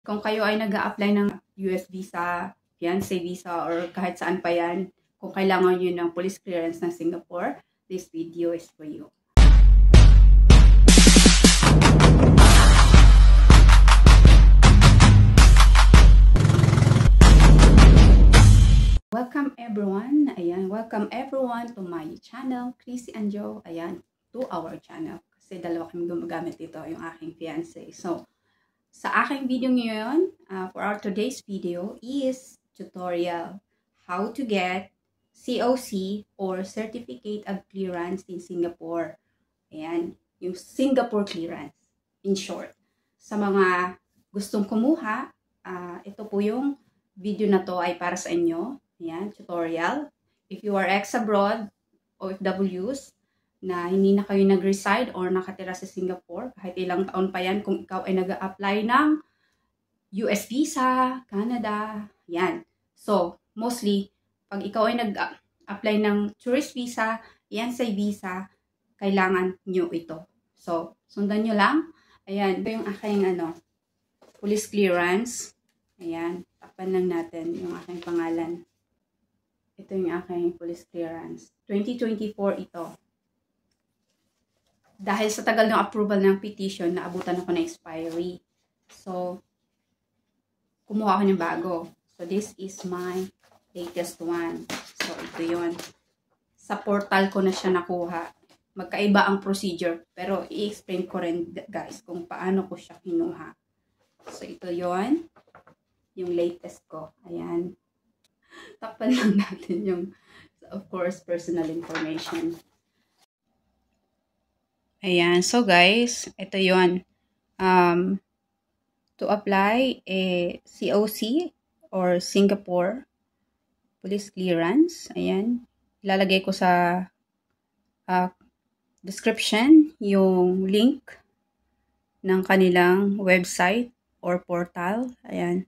Kung kayo ay nag-a-apply ng US visa, fiancé visa, or kahit saan pa yan, kung kailangan nyo ng police clearance ng Singapore, this video is for you. Welcome everyone to my channel, Chrissy and Joe. Ayan, to our channel. Kasi dalawa kami gumagamit dito, yung aking fiancé. So, sa aking video ngayon, for our today's video is tutorial how to get COC or Certificate of Clearance in Singapore. Ayan, yung Singapore clearance in short. Sa mga gustong kumuha, ito po yung video na to ay para sa inyo. Ayan, tutorial. If you are ex-abroad, OFWs, na hindi na kayo nag-reside or nakatira sa Singapore, kahit ilang taon pa yan, kung ikaw ay nag-a-apply ng US visa, Canada, yan. So, mostly, pag ikaw ay nag-apply ng tourist visa, fiancé visa, kailangan nyo ito. So, sundan nyo lang. Ayan, ito yung aking police clearance. Ayan, tapan lang natin yung aking pangalan. Ito yung aking police clearance. 2024 ito. Dahil sa tagal ng approval ng petition, naabutan ako ng expiry. So, kumuha ako ng bago. So, this is my latest one. So, ito yun. Sa portal ko na siya nakuha. Magkaiba ang procedure. Pero, i-explain ko rin, guys, kung paano ko siya kinuha. So, ito yun. Yung latest ko. Ayan. Takpan lang natin yung, of course, personal information. Ayan. So, guys, ito yun. To apply a COC or Singapore Police Clearance. Ayan. Ilalagay ko sa description yung link ng kanilang website or portal. Ayan.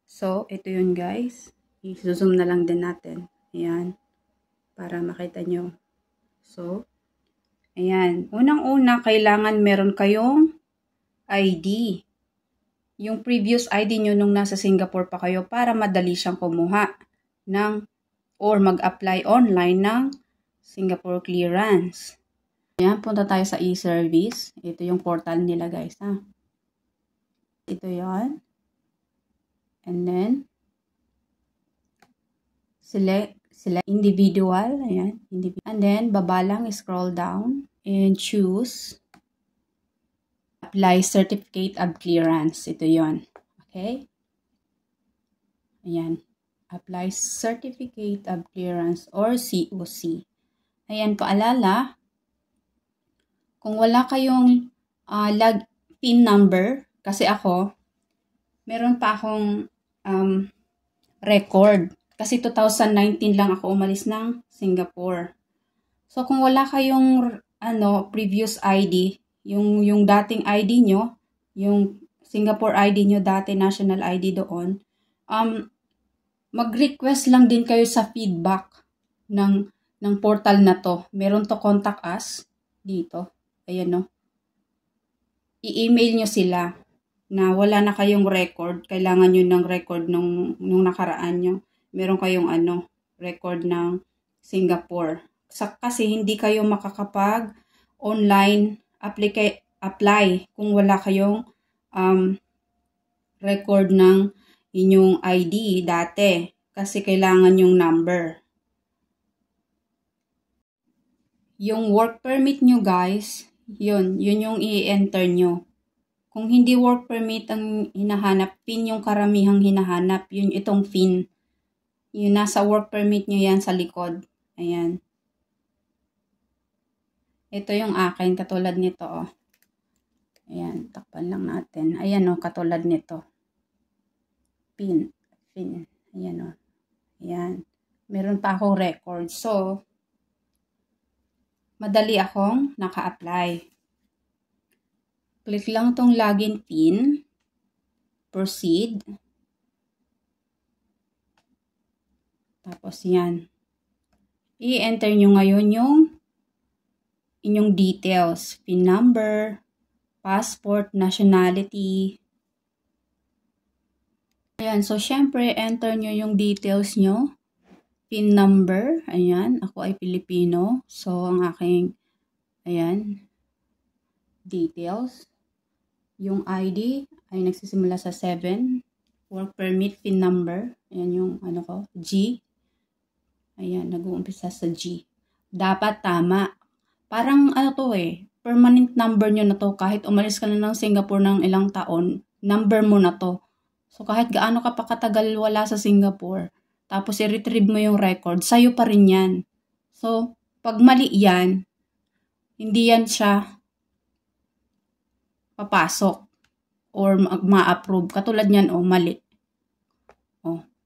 So, ito yun, guys. I-zoom na lang din natin. Ayan. Para makita nyo. So, ayan. Unang-una, kailangan meron kayong ID. Yung previous ID nyo nung nasa Singapore pa kayo para madali siyang kumuha ng or mag-apply online ng Singapore clearance. Ayan, punta tayo sa e-service. Ito yung portal nila, guys. Ito yan. And then, select individual. Ayan. And then, baba lang, scroll down and choose apply certificate of clearance. Ito yon. Okay? Ayan. Apply certificate of clearance or COC. Ayan, paalala. Kung wala kayong PIN number, kasi ako, meron pa akong record. Kasi 2019 lang ako umalis ng Singapore. So, kung wala kayong previous ID, yung dating ID nyo, yung Singapore ID nyo, dati national ID doon, mag-request lang din kayo sa feedback ng portal na to. Meron to contact us dito. Ayan, no? I-email nyo sila na wala na kayong record. Kailangan nyo ng record nung nakaraan nyo. Meron kayong record ng Singapore. Kasi hindi kayo makakapag online apply kung wala kayong record ng inyong ID dati. Kasi kailangan yung number. Yung work permit nyo, guys, yun yung i-enter nyo. Kung hindi work permit ang hinahanap, PIN yung karamihang hinahanap, yun itong PIN. Yun, nasa work permit nyo yan sa likod. Ayan. Ito yung akin, katulad nito, oh. Ayan, takpan lang natin. Ayan, oh, katulad nito. PIN. Ayan, oh. Ayan. Meron pa akong record. So, madali akong naka-apply. Click lang tong login PIN. Proceed. Tapos yan. I-enter nyo ngayon yung inyong details. PIN number, passport, nationality, Ayan, so syempre, enter nyo yung details nyo. PIN number, ayan, ako ay Pilipino. So, ang aking, ayan, details. Yung ID ay nagsisimula sa 7. Work permit, PIN number. Ayan yung, ano ko, G. Ayan, nag-uumpisa sa G. Dapat tama. Parang, ano to permanent number nyo na to. Kahit umalis ka na ng Singapore ng ilang taon, number mo na to. So, kahit gaano ka pa katagal wala sa Singapore, tapos i-retrieve mo yung record, sa'yo pa rin yan. So, pag mali yan, hindi yan siya papasok or ma-approve. Katulad yan, mali.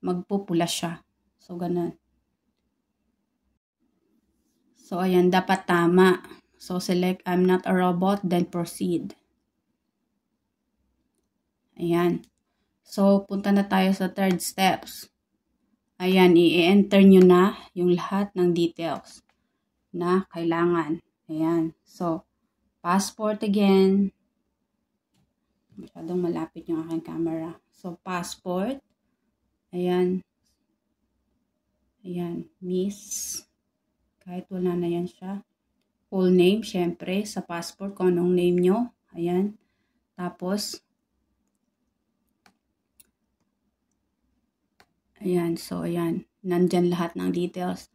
Magpupula siya. So, ganun. So, ayan, dapat tama. So, select I'm not a robot, then proceed. Ayan. So, punta na tayo sa third steps. Ayan, i-enter nyo na yung lahat ng details na kailangan. Ayan. So, passport again. Masyadong malapit yung aking camera. So, passport. Ayan. Ayan. Miss. Kahit wala na yan siya. Full name, syempre, sa passport, kung anong name nyo. Ayan. Tapos, ayan. So, ayan. Nandyan lahat ng details.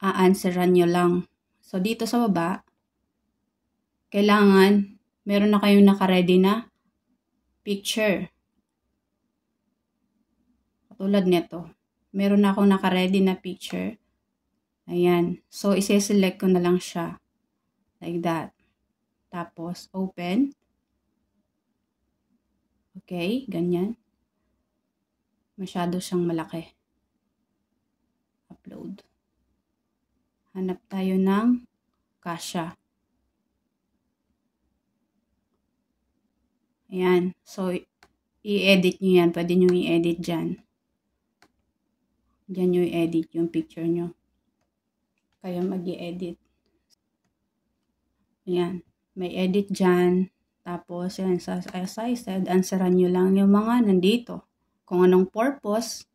A-answeran nyo lang. So, dito sa baba, kailangan, meron na kayong naka-ready na picture. Katulad nito. Meron na akong naka-ready na picture. Ayan. So, isi-select ko na lang siya. Like that. Tapos, open. Okay, ganyan. Masyado siyang malaki. Upload. Hanap tayo ng kasya. Ayan. So, i-edit nyo yan. Pwede nyo i-edit dyan. Dyan nyo i-edit yung picture nyo. Kaya mag-i-edit. Ayan. May edit dyan. Tapos, yan, as I said, answeran nyo lang yung mga nandito. Kung anong purpose,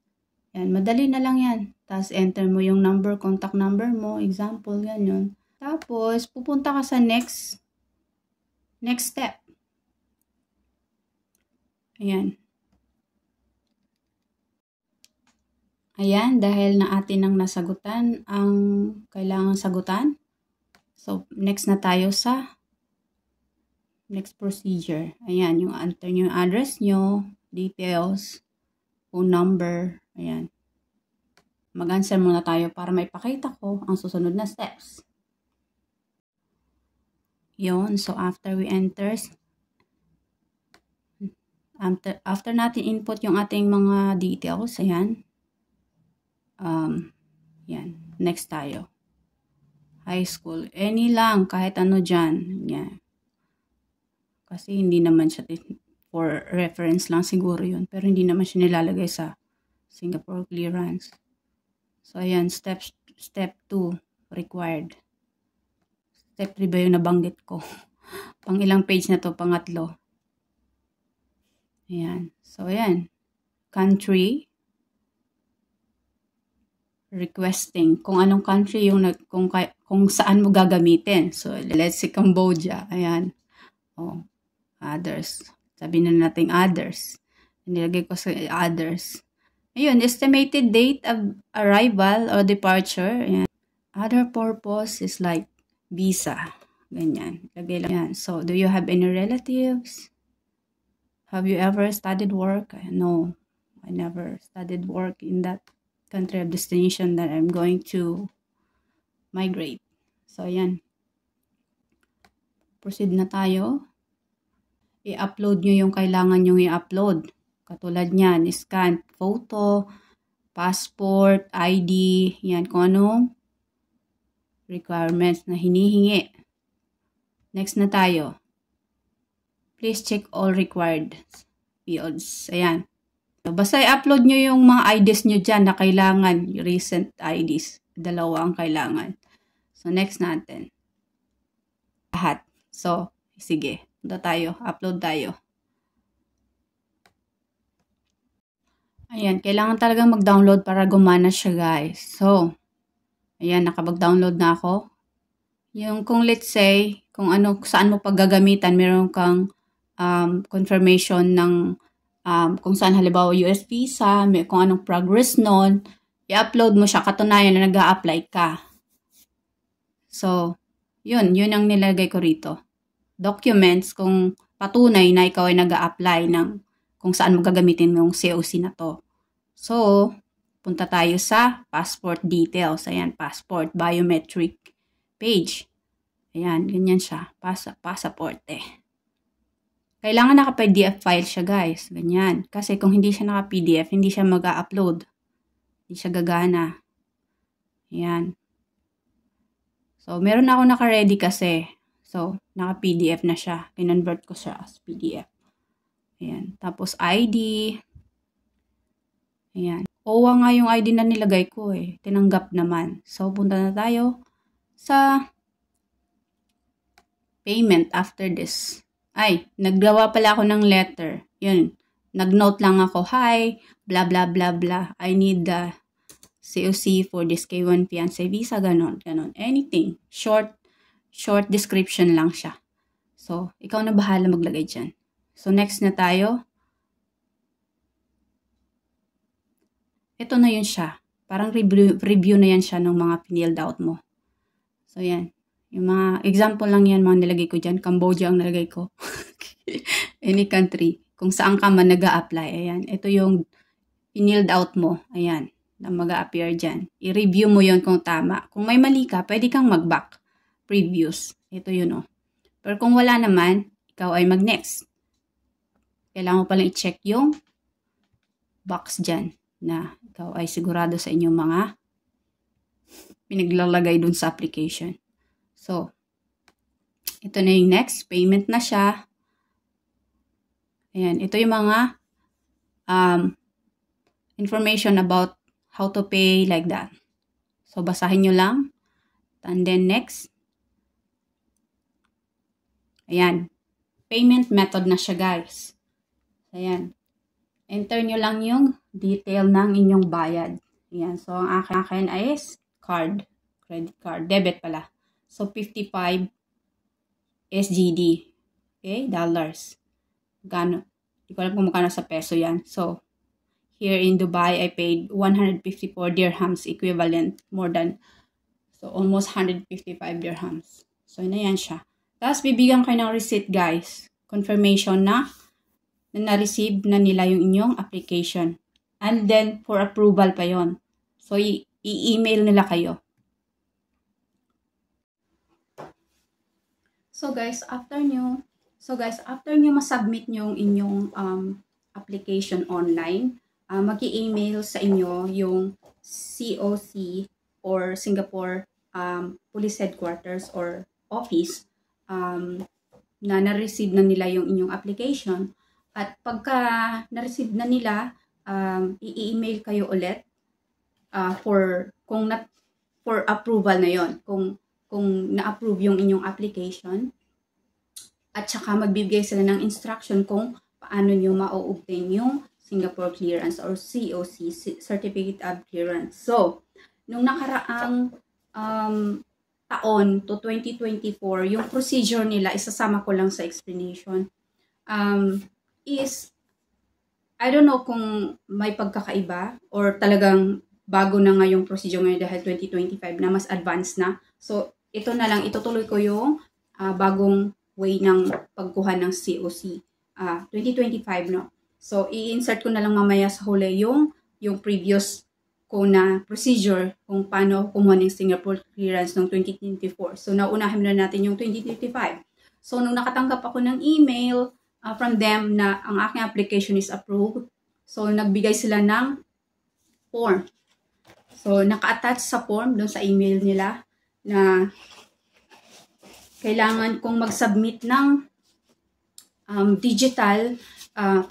yan, madali na lang yan. Tapos, enter mo yung number, contact number mo, example, ganyan. Tapos, pupunta ka sa next step. Ayan. Ayan, dahil na atin ang nasagutan ang kailangan sagutan. So, next na tayo sa next procedure. Ayan, yung enter nyo yung address nyo, details, phone number. Ayan. Mag-answer muna tayo para maipakita ko ang susunod na steps. Yun, so after we enter, after natin input yung ating mga details, ayan. Yan, next tayo. High school. Any lang, kahit ano dyan. Yan. Kasi hindi naman siya, for reference lang siguro yun. Pero hindi naman siya nilalagay sa Singapore clearance. So, ayan, step 2, required. Step 3 ba yung nabanggit ko? Pang ilang page na to, pangatlo. Ayan. So, ayan. Country. Requesting. Kung anong country yung, kung saan mo gagamitin. So, let's say Cambodia. Ayan. Others. Sabi na natin others. Nilagay ko sa others. Ayun, estimated date of arrival or departure. Ayan. Other purpose is like visa. Ganyan. Lagay lang yan. So, do you have any relatives? Have you ever studied work? No. I never studied work in that country of destination that I'm going to migrate. So, ayan. Proceed na tayo. I-upload nyo yung kailangan nyo i-upload. Katulad niyan, scan, photo, passport, ID, yan, kung anong requirements na hinihingi. Next na tayo. Please check all required fields. Ayan. Basta i-upload nyo yung mga IDs nyo dyan na kailangan, recent IDs. Dalawa ang kailangan. So, next natin. Lahat. So, sige. Punta tayo. Upload tayo. Ayan, kailangan talagang mag-download para gumana siya, guys. So, ayan, nakapag-download na ako. Yung kung let's say, kung ano, saan mo paggagamitan, meron kang confirmation ng kung saan halimbawa US visa, may, kung anong progress nun, i-upload mo siya, katunayan na nag-a-apply ka. So, yun ang nilagay ko rito. Documents kung patunay na ikaw ay nag-a-apply ng kung saan mo gagamitin yung COC na to. So, punta tayo sa passport details. Ayan, passport, biometric page. Ayan, ganyan siya. Passport eh. Kailangan naka-PDF file siya, guys. Ganyan. Kasi kung hindi siya naka-PDF, hindi siya mag-a-upload. Hindi siya gagana. Ayan. So, meron ako naka-ready kasi. So, naka-PDF na siya. Kinonvert ko siya as PDF. Ayan. Tapos, ID. Ayan. OWA nga yung ID na nilagay ko eh. Tinanggap naman. So, punta na tayo sa payment after this. Ay, naggawa pala ako ng letter. Yun. Nag-note lang ako, hi, blah, blah, blah, blah. I need the COC for this K1 fiancé visa, ganon. Anything. Short description lang siya. So, ikaw na bahala maglagay dyan. So, next na tayo. Ito na yun siya. Parang review na yan siya ng mga pinilled out mo. So, yan. Yung mga example lang yan, mga nilagay ko dyan. Cambodia ang nilagay ko. Any country. Kung saan ka man nag-a-apply. Ayan. Ito yung pinilled out mo. Ayan. Na mag-a-appear dyan. I-review mo yon kung tama. Kung may mali ka, pwede kang mag-back. Previous. Ito yun, oh. Pero kung wala naman, ikaw ay mag-next. Kailangan mo palang i-check yung box dyan na ikaw ay sigurado sa inyong mga pinaglalagay dun sa application. So, ito na yung next. Payment na siya. Ayan. Ito yung mga information about how to pay like that. So, basahin nyo lang. And then next. Ayan. Payment method na siya, guys. Ayan. Enter nyo lang yung detail ng inyong bayad. Ayan. So, ang akin ay card. Credit card. Debit pala. So, 55 SGD. Okay? Dollars. Gano? Hindi ko alam kung magkano sa peso yan. So, here in Dubai, I paid 154 dirhams equivalent. More than, so almost 155 dirhams. So, na yan siya. Tapos, bibigyan kayo ng receipt, guys. Confirmation na na-receive na nila yung inyong application. And then, for approval pa yon. So, i-email nila kayo. So guys, after nyo masubmit nyo yung inyong application online, mag-i-email sa inyo yung COC or Singapore Police Headquarters or Office na na-receive na nila yung inyong application. At pagka na-receive na nila, i-email kayo ulit for approval na yon. Kung na-approve yung inyong application, at saka magbibigay sila ng instruction kung paano nyo ma-obtain yung Singapore Clearance or COC, Certificate of Clearance. So, nung nakaraang taon to 2024, yung procedure nila, isasama ko lang sa explanation, is, I don't know kung may pagkakaiba or talagang bago na nga yung procedure ngayon dahil 2025 na mas advanced na. So, ito na lang, itutuloy ko yung bagong way ng pagkuha ng COC. 2025, no? So, i-insert ko na lang mamaya sa huli yung previous ko na procedure kung paano kumuha ng Singapore Clearance noong 2024. So, naunahin na natin yung 2025. So, nung nakatanggap ako ng email from them na ang aking application is approved, so, nagbigay sila ng form. So, naka-attach sa form doon sa email nila na kailangan kong mag-submit ng digital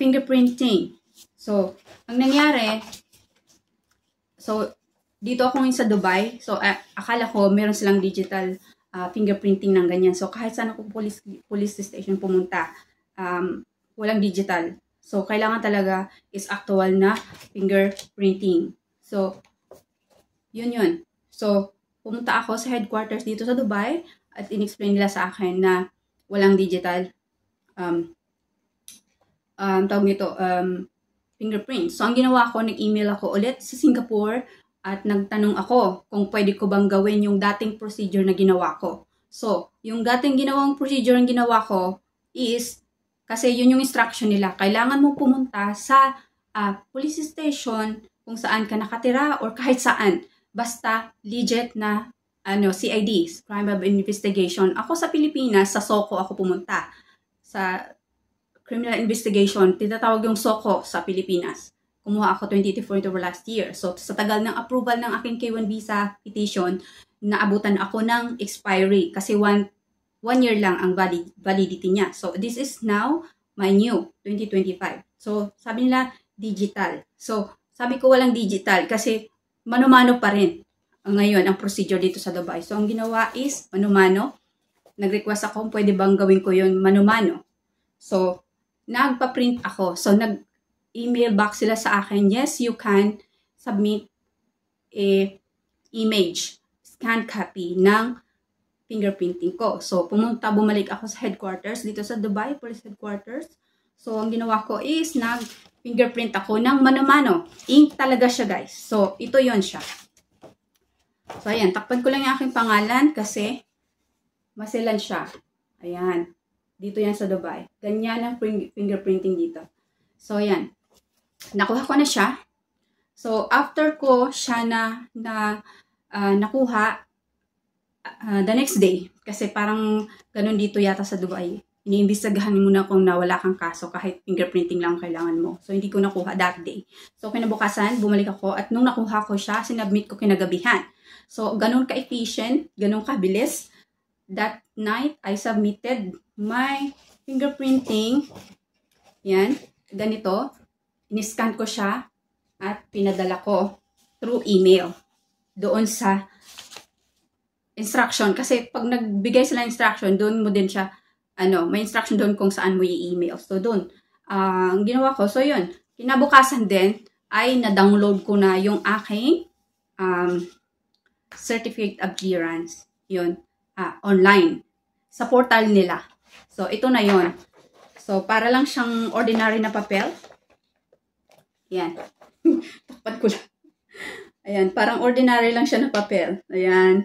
fingerprinting. So, ang nangyari, so, dito ako ngayon sa Dubai. So, akala ko meron silang digital fingerprinting ng ganyan. So, kahit saan ako police station pumunta, walang digital. So, kailangan talaga is actual na fingerprinting. So, yun. So, pumunta ako sa headquarters dito sa Dubai at in-explain nila sa akin na walang digital fingerprint. So, ang ginawa ko, nag-email ako ulit sa Singapore at nagtanong ako kung pwede ko bang gawin yung dating procedure na ginawa ko. So, yung dating ginawang procedure na ginawa ko is, kasi yun yung instruction nila, kailangan mo pumunta sa police station kung saan ka nakatira or kahit saan. Basta legit na CID, Crime of Investigation. Ako sa Pilipinas, sa SOCO ako pumunta. Sa Criminal Investigation, tinatawag yung SOCO sa Pilipinas. Kumuha ako 2024 last year. So, sa tagal ng approval ng aking K1 visa petition, naabutan ako ng expiry kasi one year lang ang validity niya. So, this is now my new 2025. So, sabi nila, digital. So, sabi ko walang digital kasi mano-mano pa rin ngayon ang procedure dito sa Dubai. So, ang ginawa is mano-mano. Nag-request ako kung pwede bang gawin ko yun mano-mano. So, nagpa-print ako. So, nag-email back sila sa akin, yes, you can submit a image, scan copy ng fingerprinting ko. So, bumalik ako sa headquarters dito sa Dubai, police headquarters. So, ang ginawa ko is nag-fingerprint ako ng mano-mano. Ink talaga siya, guys. So, ito yon siya. So, ayan. Takpan ko lang yung aking pangalan kasi masilan siya. Ayan. Dito yan sa Dubai. Ganyan ang fingerprinting dito. So, ayan. Nakuha ko na siya. So, after ko siya nakuha, the next day, kasi parang ganun dito yata sa Dubai, iniimbestigahan mo na kung nawala kang kaso kahit fingerprinting lang kailangan mo. So, hindi ko nakuha that day. So, kinabukasan, bumalik ako at nung nakuha ko siya, sinubmit ko kinagabihan. So, ganun ka-efficient, ganun kabilis. That night, I submitted my fingerprinting. Yan, ganito. Iniscan ko siya at pinadala ko through email doon sa instruction. Kasi pag nagbigay sila instruction, doon mo din siya, may instruction doon kung saan mo i-email. So, doon. Ang ginawa ko, so yun. Kinabukasan din, ay na-download ko na yung aking certificate of clearance. Yun. Online. Sa portal nila. So, ito na yun. So, para lang siyang ordinary na papel. Yan. Takpat ko lang. Ayan. Parang ordinary lang siya na papel. Ayan.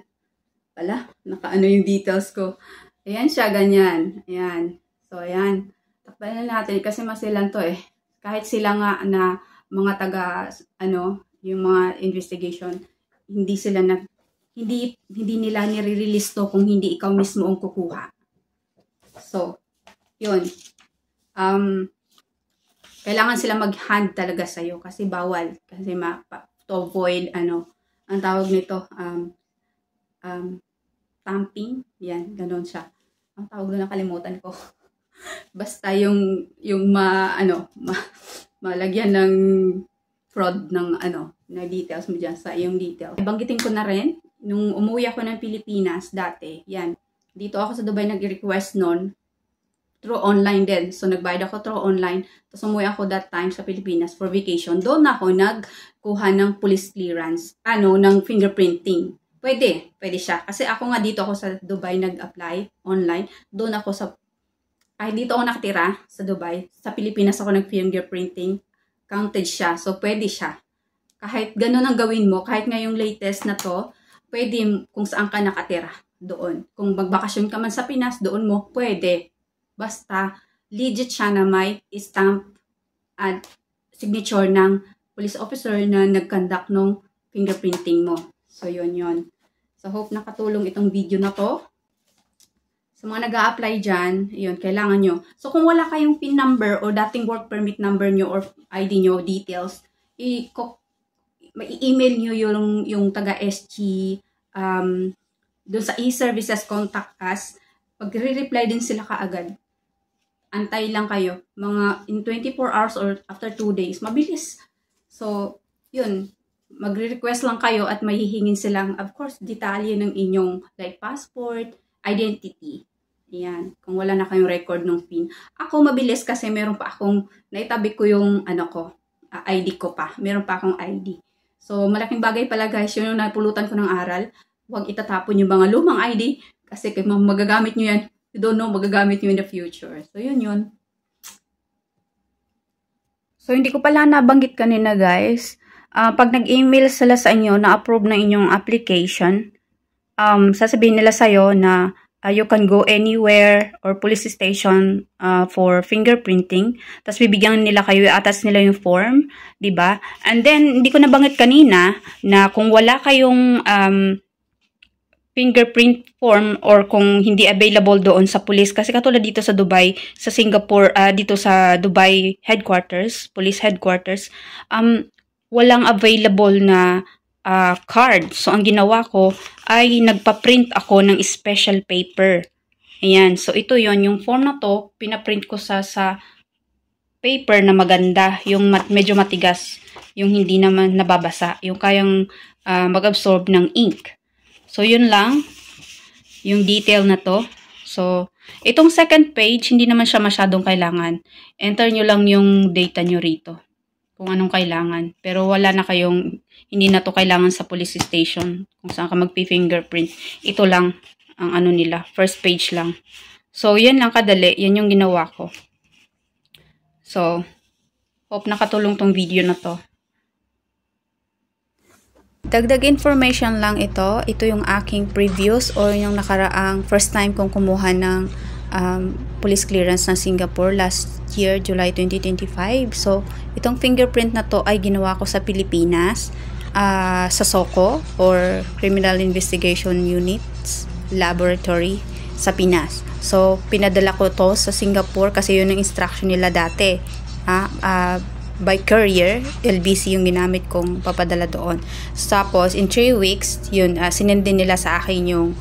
Wala, nakaano yung details ko. Ayan siya, ganyan. Ayan. So, ayan. Takpan na natin kasi masilan to eh. Kahit sila nga na mga taga, yung mga investigation, hindi sila hindi nila nire-release to kung hindi ikaw mismo ang kukuha. So, yun. Kailangan sila mag-hand talaga sa'yo kasi bawal. Kasi to avoid, ang tawag nito, tamping. Yan, ganun siya. Ang tawag doon, nakalimutan ko. Basta yung malagyan ng fraud ng na details mo dyan sa iyong details. Banggitin ko na rin, nung umuwi ako ng Pilipinas dati, yan, dito ako sa Dubai nag-request nun, through online din. So, nagbayad ako through online. Tapos, umuwi ako that time sa Pilipinas for vacation. Doon ako nagkuha ng police clearance, ng fingerprinting. Pwede siya. Kasi ako nga dito ako sa Dubai nag-apply online. Doon ako kahit dito ako nakatira sa Dubai, sa Pilipinas ako nag-fingerprinting, counted siya. So, pwede siya. Kahit ganun ang gawin mo, kahit ngayong latest na to, pwede kung saan ka nakatira doon. Kung magbakasyon ka man sa Pinas, doon mo, pwede. Basta, legit siya na may stamp at signature ng police officer na nag-conduct ng fingerprinting mo. So, yun. So, hope nakatulong itong video na to. Sa mga nag-a-apply dyan, yun, kailangan nyo. So, kung wala kayong PIN number o dating work permit number nyo or ID nyo, details, i-email nyo yung taga-SG doon sa e-services, contact us. Pag-re-reply din sila kaagad. Antay lang kayo. Mga in 24 hours or after 2 days. Mabilis. So, yun. Magre-request lang kayo at mahihingin silang, of course, detalye ng inyong like passport, identity. Ayan, kung wala na kayong record ng PIN. Ako mabilis kasi meron pa akong, naitabi ko yung ID ko pa. Meron pa akong ID. So, malaking bagay pala guys, yun yung napulutan ko ng aral. Huwag itatapon yung mga lumang ID kasi magagamit nyo yan. You don't know, magagamit nyo in the future. So, yun. So, hindi ko pala nabanggit kanina guys. Pag nag-email sila sa inyo na approve na inyong application, sasabihin nila sa'yo na you can go anywhere or police station for fingerprinting. Tapos bibigyan nila kayo, i-attach nila yung form, 'di ba? And then hindi ko nabanggit kanina na kung wala kayong fingerprint form or kung hindi available doon sa police, kasi katulad dito sa Dubai, sa Singapore, dito sa Dubai headquarters, police headquarters, walang available na card. So, ang ginawa ko ay nagpa-print ako ng special paper. Ayan. So, ito yon yung form na to, pinaprint ko sa paper na maganda. Yung medyo matigas. Yung hindi naman nababasa. Yung kayang mag-absorb ng ink. So, yun lang. Yung detail na to. So, itong second page, hindi naman siya masyadong kailangan. Enter nyo lang yung data nyo rito. Kung anong kailangan. Pero wala na kayong, hindi na to kailangan sa police station. Kung saan ka magpi-fingerprint. Ito lang ang ano nila. First page lang. So, yan lang kadali. Yan yung ginawa ko. So, hope nakatulong tong video na to. Dagdag information lang ito. Ito yung aking previous or yung nakaraang first time kong kumuha ng police clearance ng Singapore last year, July 2025. So, itong fingerprint na to ay ginawa ko sa Pilipinas, sa SOCO or Criminal Investigation Units Laboratory sa Pinas. So, pinadala ko to sa Singapore kasi yun ang instruction nila dati. By courier, LBC yung ginamit kong papadala doon. Tapos, in 3 weeks, yun, sinend din nila sa akin yung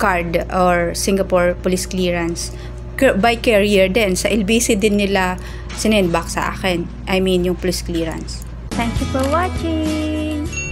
card or Singapore police clearance. By courier din. Sa LBC din nila sinend back sa akin. I mean, yung police clearance. Thank you for watching!